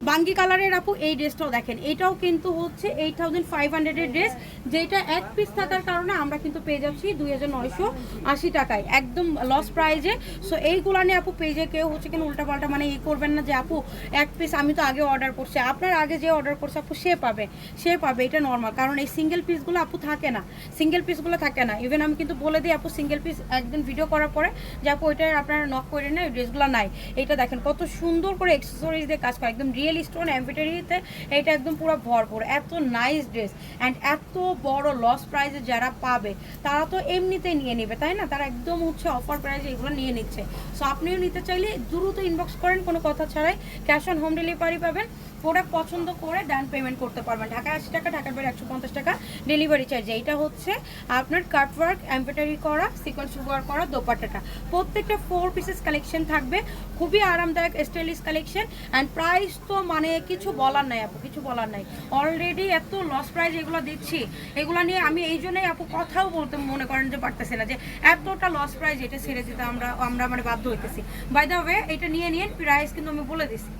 বাঙ্গি কালারের আপু এই ড্রেসটাও দেখেন, এটাও কিন্তু হচ্ছে 8500 এর ড্রেস, যেটা এক পিস থাকার কারণে আমরা কিন্তু পেয়ে যাচ্ছি 2980 টাকায়, একদম লস প্রাইজে। সো এইগুলা নিয়ে আপু পেজে কেউ হচ্ছে কিনা উল্টাপাল্টা মানে ই করবেন না যে আপু এক পিস আমি তো আগে অর্ডার করছি। আপনার আগে যে অর্ডার করছে আপু সে পাবে, এটা নর্মাল। কারণ এই সিঙ্গেল পিসগুলো আপু থাকে না, সিঙ্গেল পিসগুলো থাকে না। ইভেন আমি কিন্তু বলে দিই আপু সিঙ্গেল পিস একদিন ভিডিও করার পরে যে আপু ওইটা আপনারা নক করে না, এই ড্রেসগুলো নাই। এইটা দেখেন কত সুন্দর করে অ্যাক্সেসরিজ দিয়ে কাজ করে, একদম রিয়েল স্টোন এমব্রয়ডারিতে এটা একদম পুরো ভরপুর, এত নাইস ড্রেস অ্যান্ড এত বড় লস প্রাইসে যারা পাবে তারা তো এমনিতে নিয়ে নেবে, তাই না? তারা একদম হচ্ছে অফার প্রাইসে এগুলো নিয়ে নিচ্ছে। সো আপনিও নিতে চাইলে দ্রুত ইনবক্স করেন, কোনো কথা ছাড়াই ক্যাশ অন হোম ডেলিভারি পাবেন। প্রোডাক্ট পছন্দ করে ডাউন পেমেন্ট করতে পারবেন। ঢাকায় 80 টাকা, ঢাকার বাইরে 150 টাকা ডেলিভারি চার্জ। এইটা হচ্ছে আপনার কাটওয়ার্ক এমব্রয়ডারি করা সিকোয়েন্স ওয়ার্ক করা দোপাট্টাটা, প্রত্যেকটা 4 পিসেস কালেকশন থাকবে, খুবই আরামদায়ক স্টাইলিশ কালেকশন অ্যান্ড প্রাইস তো মানে কিছু বলার নাই আপু, কিছু বলার নাই। অলরেডি এত লস প্রাইস এগুলো দিচ্ছি, এগুলো নিয়ে আমি এই জন্যই আপু কথাও বলতে মনে করেন যে পারতেছি না, যে এতটা লস প্রাইস এটা ছেড়ে দিতে আমরা মানে বাধ্য হইতেছি। বাই দ্য ওয়ে এটা নিয়ে প্রাইস কিন্তু আমি বলে দিছি।